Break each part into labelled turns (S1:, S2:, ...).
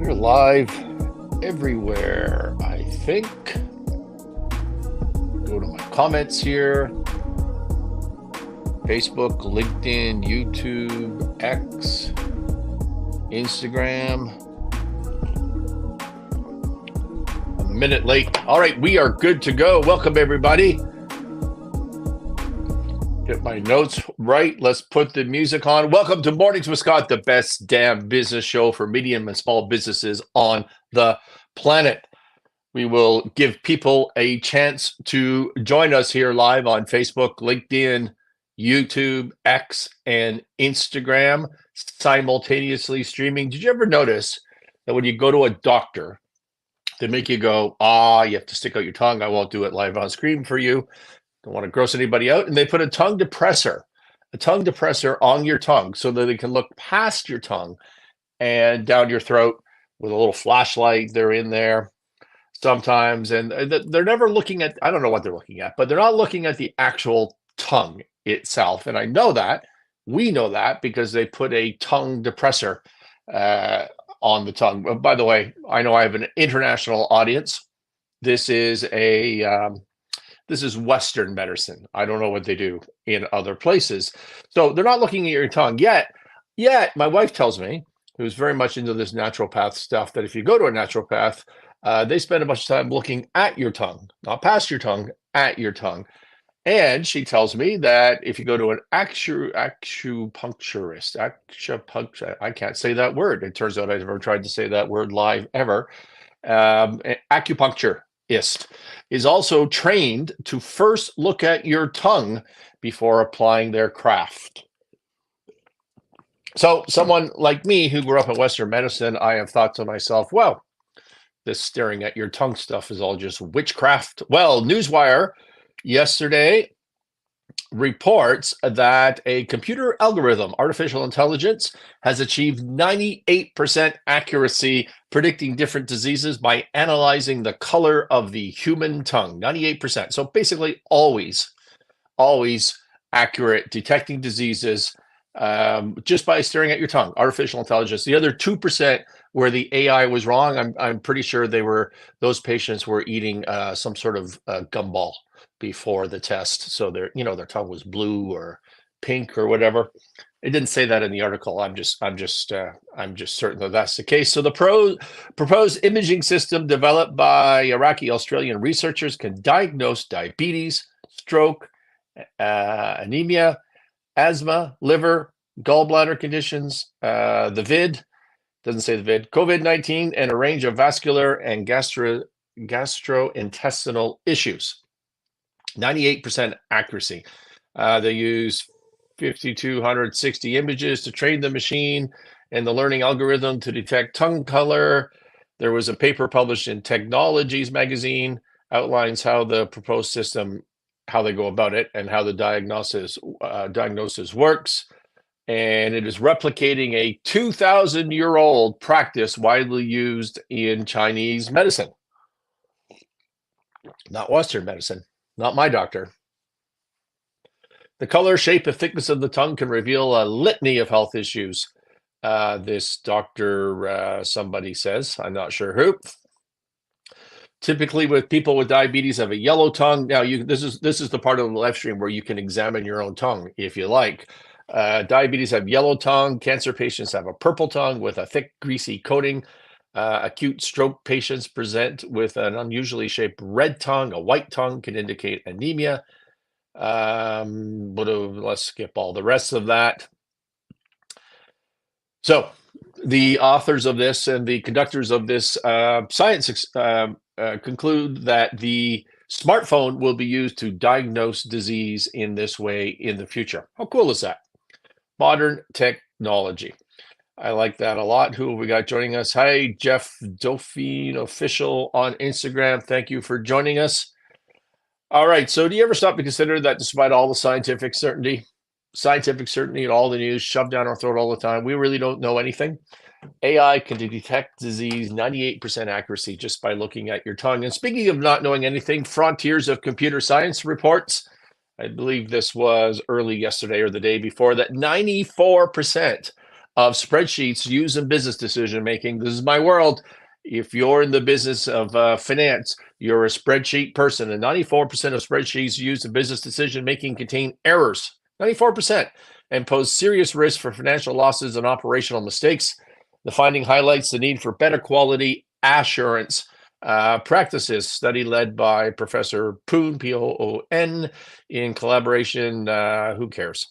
S1: We're live everywhere, I think. Go to my comments here. Facebook, LinkedIn, YouTube, X, Instagram. A minute late. All right, we are good to go. Welcome, everybody. Get my notes right. Let's put the music on. Welcome to Mornings with Scott, the best damn business show for medium and small businesses on the planet. We will give people a chance to join us here live on Facebook, LinkedIn, YouTube, X, and Instagram, simultaneously streaming. Did you ever notice that when you go to a doctor, they make you go, you have to stick out your tongue. I won't do it live on screen for you. Don't want to gross anybody out. And they put a tongue depressor on your tongue so that they can look past your tongue and down your throat with a little flashlight. They're in there sometimes, and they're never looking at, I don't know what they're looking at, but they're not looking at the actual tongue itself. And I know that, we know that, because they put a tongue depressor on the tongue. By the way, I know I have an international audience. This is Western medicine. I don't know what they do in other places. So they're not looking at your tongue yet. My wife tells me, who's very much into this naturopath stuff, that if you go to a naturopath, they spend a bunch of time looking at your tongue, not past your tongue, at your tongue. And she tells me that if you go to an acupuncturist, I can't say that word. It turns out I've never tried to say that word live ever. Acupuncturist is also trained to first look at your tongue before applying their craft. So someone like me who grew up in Western medicine, I have thought to myself, well, this staring at your tongue stuff is all just witchcraft. Well, Newswire yesterday reports that a computer algorithm, artificial intelligence, has achieved 98% accuracy predicting different diseases by analyzing the color of the human tongue. 98%. So basically always accurate, detecting diseases just by staring at your tongue. Artificial intelligence. The other 2% where the AI was wrong, I'm pretty sure those patients were eating some sort of gumball before the test, so their tongue was blue or pink or whatever. It didn't say that in the article. I'm just certain that that's the case. So the proposed imaging system developed by Iraqi-Australian researchers can diagnose diabetes, stroke, anemia, asthma, liver, gallbladder conditions, the vid, doesn't say the vid, COVID-19, and a range of vascular and gastrointestinal issues. 98% accuracy. They use 5,260 images to train the machine and the learning algorithm to detect tongue color. There was a paper published in Technologies magazine outlines how the proposed system, how they go about it, and how the diagnosis works. And it is replicating a 2,000-year-old practice widely used in Chinese medicine, not Western medicine. Not my doctor. The color, shape, and thickness of the tongue can reveal a litany of health issues. This doctor, somebody says, I'm not sure who. Typically, with people with diabetes, have a yellow tongue. Now, this is the part of the live stream where you can examine your own tongue if you like. Diabetes have yellow tongue. Cancer patients have a purple tongue with a thick, greasy coating. Acute stroke patients present with an unusually shaped red tongue. A white tongue can indicate anemia. Let's skip all the rest of that. So the authors of this and the conductors of this science conclude that the smartphone will be used to diagnose disease in this way in the future. How cool is that? Modern technology. I like that a lot. Who have we got joining us? Hi, Jeff Dauphine Official on Instagram. Thank you for joining us. All right. So do you ever stop to consider that despite all the scientific certainty and all the news shoved down our throat all the time, we really don't know anything? AI can detect disease 98% accuracy just by looking at your tongue. And speaking of not knowing anything, Frontiers of Computer Science reports, I believe this was early yesterday or the day before, that 94% of spreadsheets used in business decision making. This is my world. If you're in the business of finance, you're a spreadsheet person, and 94% of spreadsheets used in business decision making contain errors. 94%, and pose serious risk for financial losses and operational mistakes. The finding highlights the need for better quality assurance practices. Study led by Professor Poon, Poon, in collaboration. Who cares?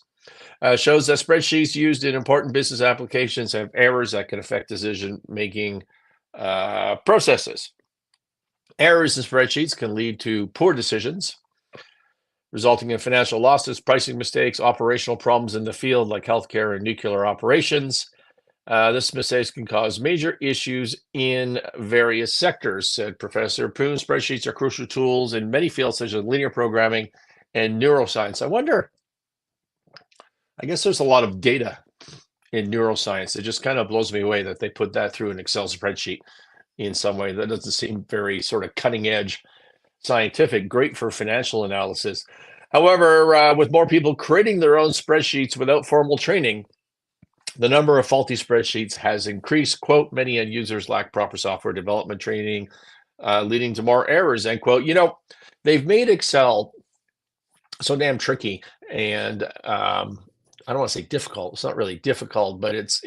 S1: Shows that spreadsheets used in important business applications have errors that can affect decision-making processes. Errors in spreadsheets can lead to poor decisions, resulting in financial losses, pricing mistakes, operational problems in the field like healthcare and nuclear operations. This mistakes can cause major issues in various sectors, said Professor Poon. Spreadsheets are crucial tools in many fields such as linear programming and neuroscience. I guess there's a lot of data in neuroscience. It just kind of blows me away that they put that through an Excel spreadsheet in some way. That doesn't seem very sort of cutting edge scientific, great for financial analysis. However, with more people creating their own spreadsheets without formal training, the number of faulty spreadsheets has increased. Quote, many end users lack proper software development training, leading to more errors, end quote. You know, they've made Excel so damn tricky, and I don't want to say difficult. It's not really difficult, but it's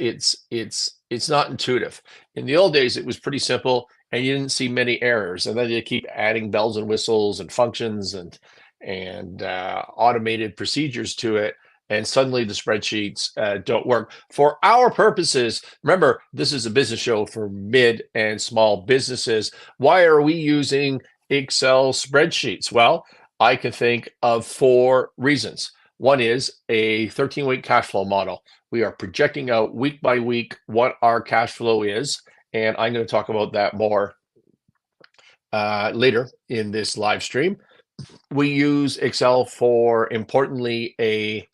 S1: not intuitive. In the old days, it was pretty simple, and you didn't see many errors. And then you keep adding bells and whistles and functions and automated procedures to it, and suddenly the spreadsheets don't work. For our purposes, remember, this is a business show for mid and small businesses. Why are we using Excel spreadsheets? Well, I can think of 4 reasons. One is a 13-week cash flow model. We are projecting out week by week what our cash flow is, and I'm going to talk about that more later in this live stream. We use Excel for, importantly, a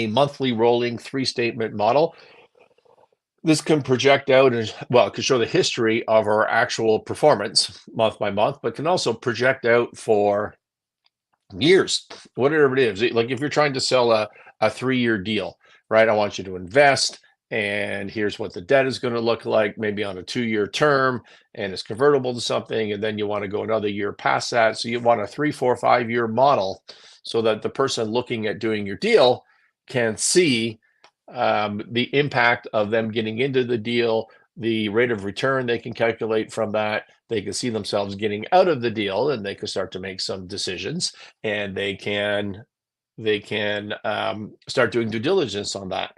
S1: monthly rolling 3-statement model. This can project out, and well, it can show the history of our actual performance month by month, but can also project out for years, whatever it is. Like if you're trying to sell a 3-year deal, right? I want you to invest, and here's what the debt is going to look like, maybe on a 2-year term, and it's convertible to something, and then you want to go another year past that. So you want a 3, 4, 5-year model so that the person looking at doing your deal can see the impact of them getting into the deal, the rate of return they can calculate from that. They can see themselves getting out of the deal, and they can start to make some decisions, and they can start doing due diligence on that,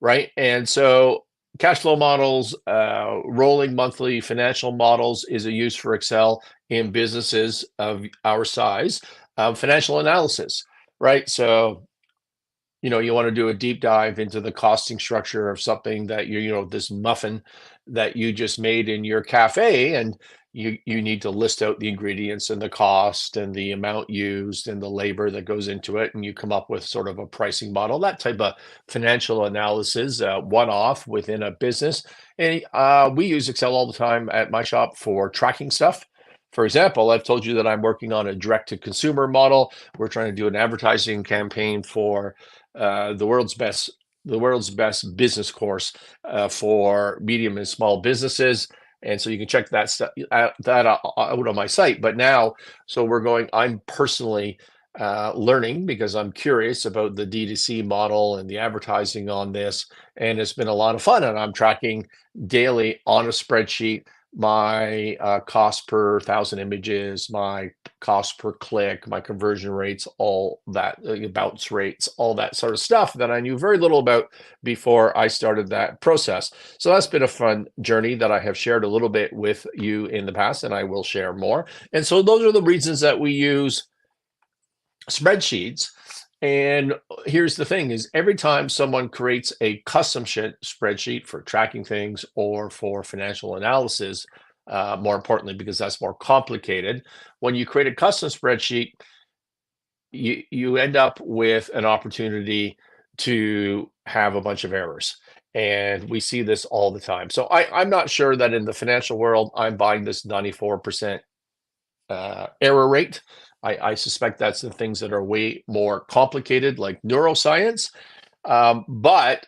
S1: right? And so cash flow models, rolling monthly financial models is a use for Excel in businesses of our size. Financial analysis, right? So you know, you want to do a deep dive into the costing structure of something that this muffin that you just made in your cafe, and you need to list out the ingredients and the cost and the amount used and the labor that goes into it, and you come up with sort of a pricing model. That type of financial analysis, one-off within a business. And we use Excel all the time at my shop for tracking stuff. For example, I've told you that I'm working on a direct-to-consumer model. We're trying to do an advertising campaign for the world's best business course for medium and small businesses. And so you can check that stuff out on my site. But now, I'm personally learning, because I'm curious about the D2C model and the advertising on this. And it's been a lot of fun. And I'm tracking daily on a spreadsheet my cost per 1,000 images, my cost per click, my conversion rates, all that, bounce rates, all that sort of stuff that I knew very little about before I started that process. So that's been a fun journey that I have shared a little bit with you in the past, and I will share more. And so those are the reasons that we use spreadsheets. And here's the thing is, every time someone creates a custom spreadsheet for tracking things or for financial analysis, more importantly, because that's more complicated, when you create a custom spreadsheet, you end up with an opportunity to have a bunch of errors. And we see this all the time. So I'm not sure that in the financial world, I'm buying this 94% error rate. I suspect that's the things that are way more complicated, like neuroscience. But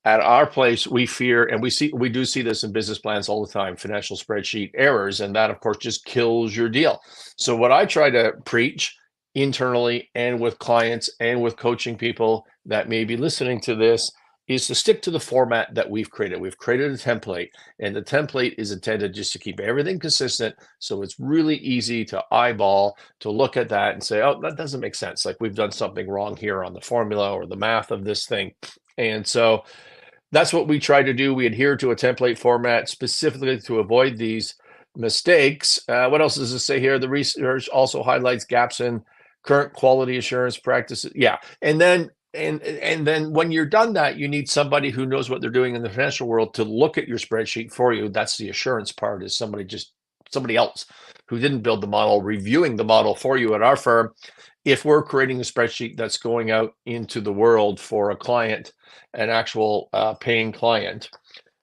S1: at our place, we fear, and we do see this in business plans all the time, financial spreadsheet errors, and that of course just kills your deal. So what I try to preach internally and with clients and with coaching people that may be listening to this is to stick to the format that we've created. We've created a template, and the template is intended just to keep everything consistent. So it's really easy to eyeball, to look at that and say, oh, that doesn't make sense. Like we've done something wrong here on the formula or the math of this thing. And so that's what we try to do. We adhere to a template format specifically to avoid these mistakes. What else does it say here? The research also highlights gaps in current quality assurance practices. Yeah. And then when you're done that, you need somebody who knows what they're doing in the financial world to look at your spreadsheet for you. That's the assurance part, is somebody else who didn't build the model, reviewing the model for you at our firm. If we're creating a spreadsheet that's going out into the world for a client, an actual paying client,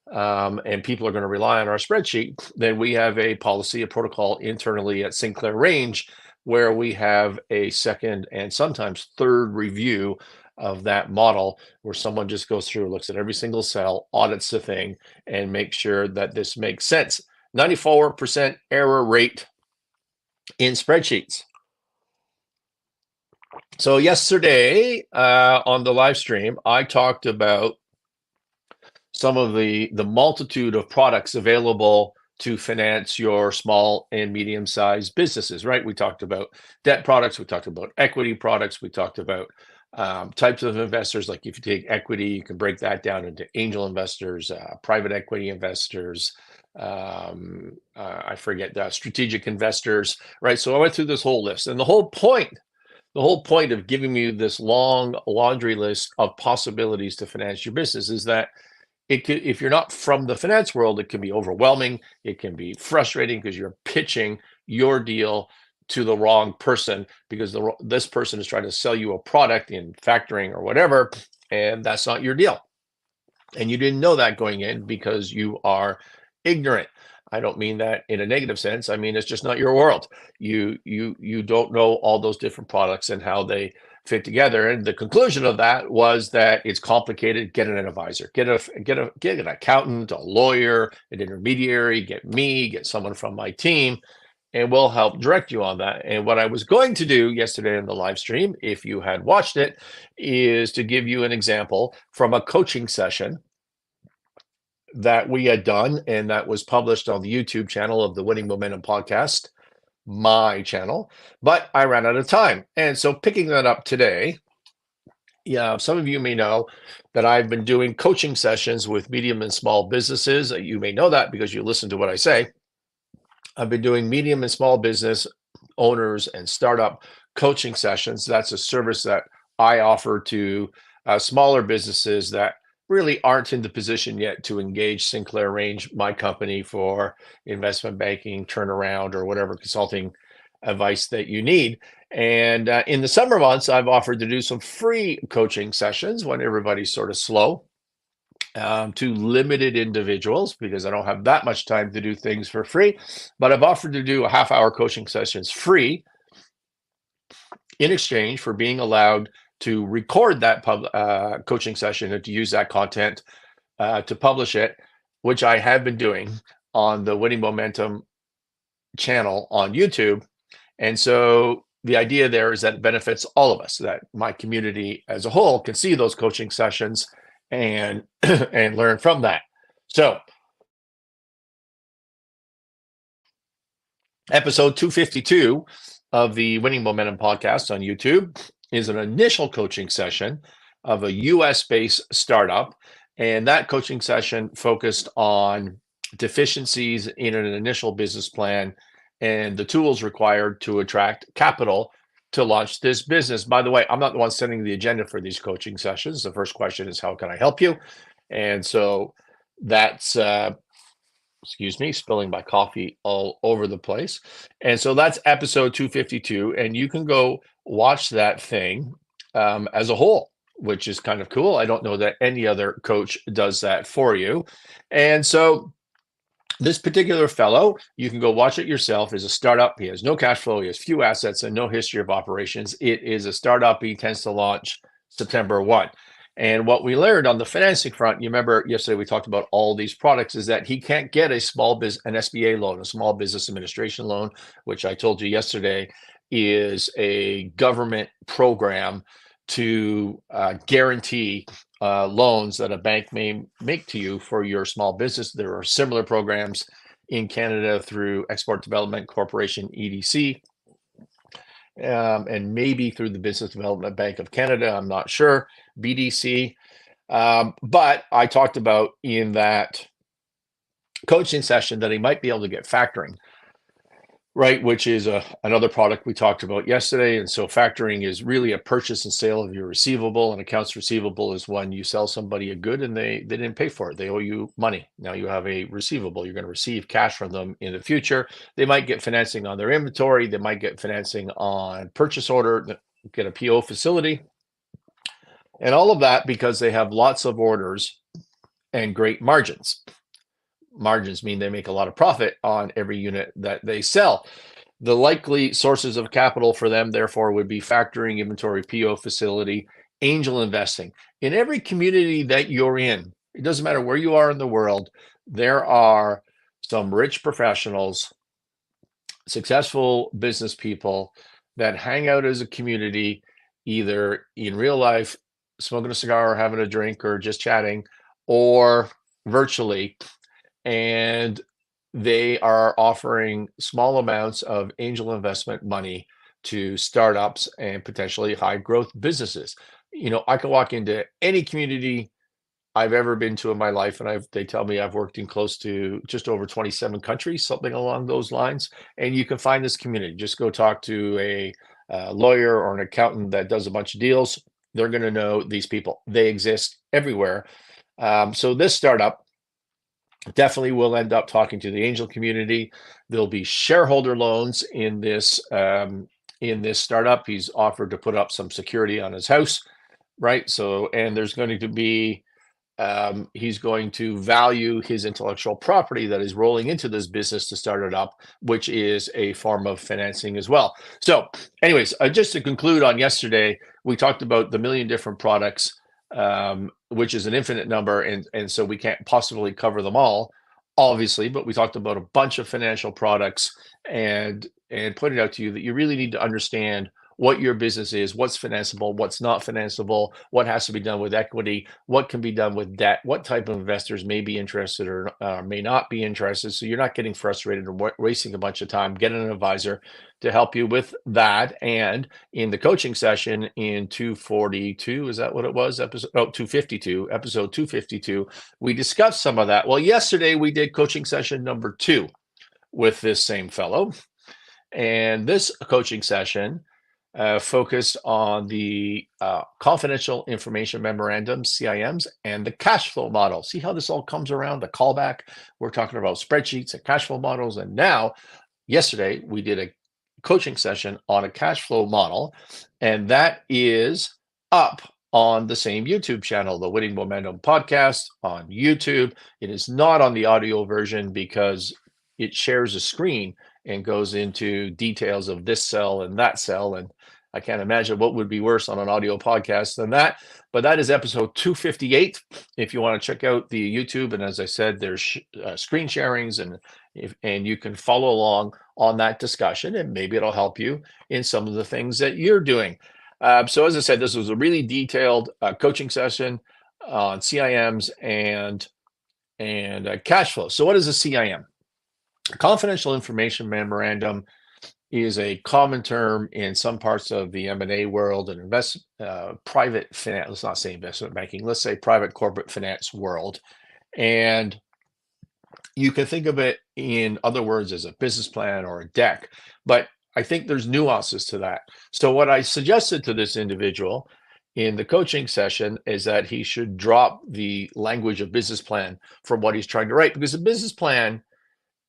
S1: and people are going to rely on our spreadsheet, then we have a policy, a protocol internally at Sinclair Range, where we have a second and sometimes third review of that model, where someone just goes through, looks at every single cell, audits the thing, and makes sure that this makes sense. 94% error rate in spreadsheets. So yesterday on the live stream, I talked about some of the multitude of products available to finance your small and medium-sized businesses, right? We talked about debt products, we talked about equity products, we talked about types of investors. Like if you take equity, you can break that down into angel investors, private equity investors, I forget, strategic investors, right? So I went through this whole list, and the whole point of giving you this long laundry list of possibilities to finance your business is that if you're not from the finance world, it can be overwhelming. It can be frustrating because you're pitching your deal to the wrong person, because this person is trying to sell you a product in factoring or whatever, and that's not your deal. And you didn't know that going in because you are ignorant. I don't mean that in a negative sense. I mean, it's just not your world. You don't know all those different products and how they fit together. And the conclusion of that was that it's complicated. Get an advisor, get an accountant, a lawyer, an intermediary, get someone from my team, and we'll help direct you on that. And what I was going to do yesterday in the live stream, if you had watched it, is to give you an example from a coaching session that we had done, and that was published on the YouTube channel of the Winning Momentum podcast, my channel, but I ran out of time. And so picking that up today, yeah, some of you may know that I've been doing coaching sessions with medium and small businesses. You may know that because you listen to what I say. I've been doing medium and small business owners and startup coaching sessions. That's a service that I offer to smaller businesses that really aren't in the position yet to engage Sinclair Range, my company, for investment banking, turnaround, or whatever consulting advice that you need. And in the summer months, I've offered to do some free coaching sessions when everybody's sort of slow, to limited individuals, because I don't have that much time to do things for free. But I've offered to do a half-hour coaching sessions free in exchange for being allowed to record that coaching session and to use that content to publish it, which I have been doing on the Winning Momentum channel on YouTube. And so the idea there is that it benefits all of us, that my community as a whole can see those coaching sessions and and learn from that. So episode 252 of the Winning Momentum podcast on YouTube is an initial coaching session of a US-based startup. And that coaching session focused on deficiencies in an initial business plan and the tools required to attract capital to launch this business. By the way, I'm not the one setting the agenda for these coaching sessions. The first question is, how can I help you? And so that's, excuse me, spilling my coffee all over the place. And so that's episode 252. And you can go watch that thing as a whole, which is kind of cool. I don't know that any other coach does that for you. And so this particular fellow, you can go watch it yourself, is a startup. He has no cash flow, he has few assets, and no history of operations. It is a startup. He tends to launch September 1. And what we learned on the financing front, you remember yesterday we talked about all these products, is that he can't get an SBA loan, a small business administration loan, which I told you yesterday is a government program to guarantee loans that a bank may make to you for your small business. There are similar programs in Canada through Export Development Corporation, EDC, and maybe through the Business Development Bank of Canada. I'm not sure, BDC. But I talked about in that coaching session that he might be able to get factoring, right? Which is another product we talked about yesterday. And so factoring is really a purchase and sale of your receivable, and accounts receivable is when you sell somebody a good and they didn't pay for it. They owe you money. Now you have a receivable. You're going to receive cash from them in the future. They might get financing on their inventory. They might get financing on purchase order, get a PO facility, and all of that because they have lots of orders and great margins. Margins mean they make a lot of profit on every unit that they sell. The likely sources of capital for them, therefore, would be factoring, inventory, PO facility, angel investing. In every community that you're in, it doesn't matter where you are in the world, there are some rich professionals, successful business people that hang out as a community, either in real life, smoking a cigar or having a drink or just chatting, or virtually. And they are offering small amounts of angel investment money to startups and potentially high growth businesses. I can walk into any community I've ever been to in my life, and they tell me I've worked in close to just over 27 countries, something along those lines. And you can find this community. Just go talk to a lawyer or an accountant that does a bunch of deals. They're going to know these people. They exist everywhere. So this startup definitely will end up talking to the angel community. There'll be shareholder loans in this startup. He's offered to put up some security on his house, right? So, and there's going to be he's going to value his intellectual property that is rolling into this business to start it up, which is a form of financing as well. So anyways, just to conclude on yesterday, we talked about the million different products, which is an infinite number. And so we can't possibly cover them all, obviously, but we talked about a bunch of financial products and pointed out to you that you really need to understand what your business is, what's financeable, what's not financeable, what has to be done with equity, what can be done with debt, what type of investors may be interested or may not be interested. So you're not getting frustrated or wasting a bunch of time. Get an advisor to help you with that. And in the coaching session in 242, is that what it was? Episode 252, we discussed some of that. Well, yesterday we did coaching session number 2 with this same fellow. And this coaching session focused on the confidential information memorandum, CIMs, and the cash flow model. See how this all comes around, the callback. We're talking about spreadsheets and cash flow models. And now, yesterday, we did a coaching session on a cash flow model, and that is up on the same YouTube channel, the Winning Momentum podcast on YouTube. It is not on the audio version because it shares a screen and goes into details of this cell and that cell. And I can't imagine what would be worse on an audio podcast than that. But that is episode 258. If you want to check out the YouTube, and as I said, there's screen sharings, and you can follow along on that discussion, and maybe it'll help you in some of the things that you're doing. So as I said, this was a really detailed coaching session on CIMs and cash flow. So what is a CIM? Confidential information memorandum is a common term in some parts of the M&A world and private finance. Let's not say investment banking. Let's say private corporate finance world. And you can think of it in other words as a business plan or a deck, but I think there's nuances to that. So what I suggested to this individual in the coaching session is that he should drop the language of business plan from what he's trying to write, because a business plan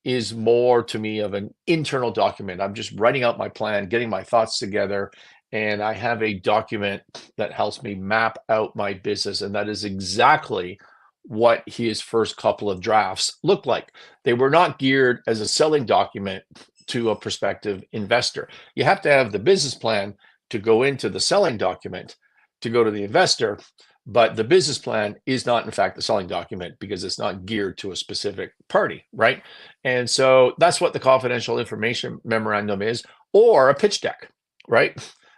S1: is more to me of an internal document. I'm just writing out my plan, getting my thoughts together, and I have a document that helps me map out my business. And that is exactly what his first couple of drafts looked like. They were not geared as a selling document to a prospective investor. You have to have the business plan to go into the selling document to go to the investor, but the business plan is not in fact the selling document because it's not geared to a specific party, right? And so that's what the confidential information memorandum is, or a pitch deck, right?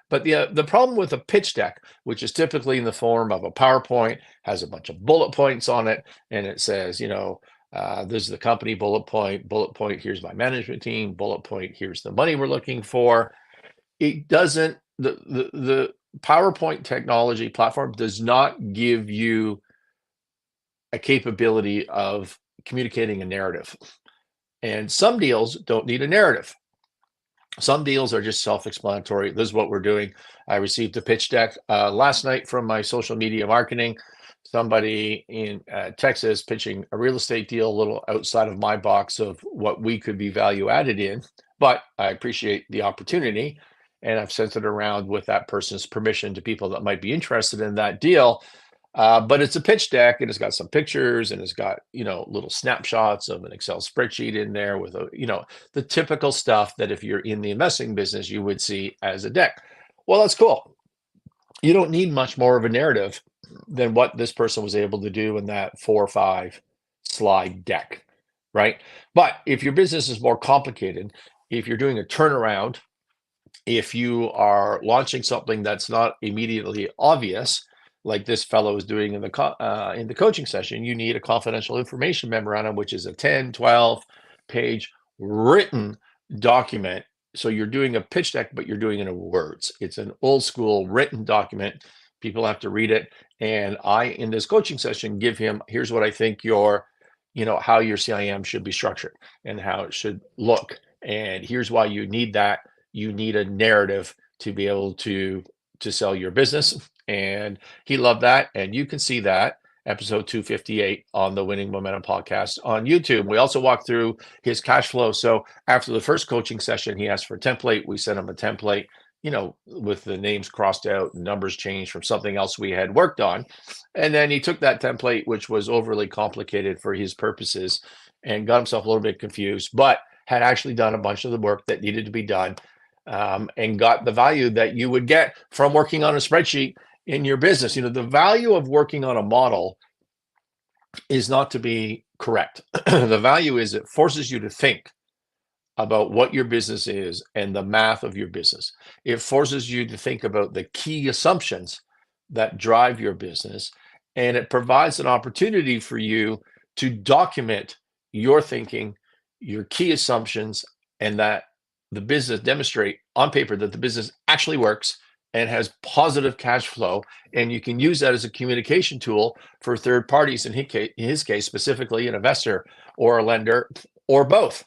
S1: But the problem with a pitch deck, which is typically in the form of a PowerPoint, has a bunch of bullet points on it, and it says, this is the company, bullet point, here's my management team, bullet point, here's the money we're looking for. It doesn't, the PowerPoint technology platform does not give you a capability of communicating a narrative. And some deals don't need a narrative. Some deals are just self-explanatory. This is what we're doing. I received a pitch deck last night from my social media marketing. Somebody in Texas pitching a real estate deal, a little outside of my box of what we could be value added in, but I appreciate the opportunity. And I've sent it around with that person's permission to people that might be interested in that deal. But it's a pitch deck, and it's got some pictures, and it's got, little snapshots of an Excel spreadsheet in there with the typical stuff that if you're in the investing business, you would see as a deck. Well, that's cool. You don't need much more of a narrative than what this person was able to do in that 4 or 5 slide deck, right? But if your business is more complicated, if you're doing a turnaround, if you are launching something that's not immediately obvious, like this fellow is doing in the coaching session, you need a confidential information memorandum, which is a 10, 12 page written document. So you're doing a pitch deck, but you're doing it in words. It's an old school written document. People have to read it. And I, in this coaching session, give him, here's what I think how your CIM should be structured and how it should look. And here's why you need that. You need a narrative to be able to sell your business. And he loved that. And you can see that episode 258 on the Winning Momentum podcast on YouTube. We also walked through his cash flow. So after the first coaching session, he asked for a template. We sent him a template, with the names crossed out and numbers changed from something else we had worked on. And then he took that template, which was overly complicated for his purposes, and got himself a little bit confused, but had actually done a bunch of the work that needed to be done, and got the value that you would get from working on a spreadsheet in your business. The value of working on a model is not to be correct. The value is it forces you to think about what your business is and the math of your business. It forces you to think about the key assumptions that drive your business, and it provides an opportunity for you to document your thinking, your key assumptions, and that the business demonstrate on paper that the business actually works and has positive cash flow. And you can use that as a communication tool for third parties, in his case, specifically an investor or a lender or both.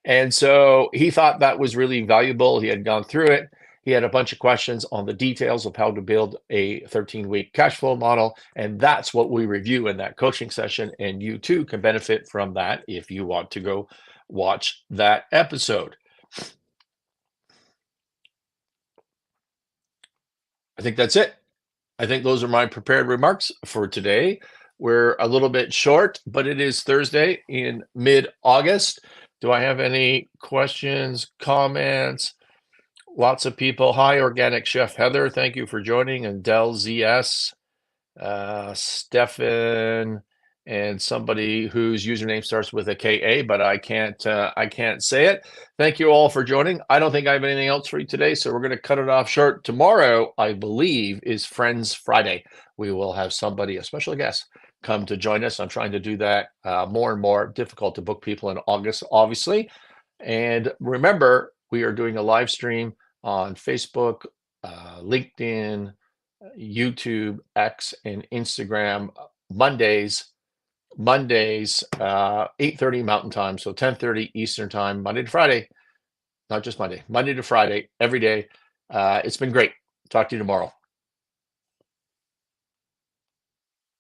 S1: And so he thought that was really valuable. He had gone through it. He had a bunch of questions on the details of how to build a 13-week cash flow model. And that's what we review in that coaching session. And you too can benefit from that if you want to go watch that episode. I think that's it. I think those are my prepared remarks for today. We're a little bit short, but it is Thursday in mid-August. Do I have any questions, comments? Lots of people. Hi, Organic Chef Heather. Thank you for joining. And Del ZS, Stefan, and somebody whose username starts with a KA, but I can't say it. Thank you all for joining. I don't think I have anything else for you today, so we're going to cut it off short. Tomorrow, I believe, is Friends Friday. We will have somebody, a special guest, come to join us. I'm trying to do that more and more. Difficult to book people in August, obviously. And remember, we are doing a live stream on Facebook, LinkedIn, YouTube, X, and Instagram Mondays, 8:30 Mountain Time, so 10:30 Eastern Time, Monday to Friday, not just Monday to Friday, every day. It's been great. Talk to you tomorrow.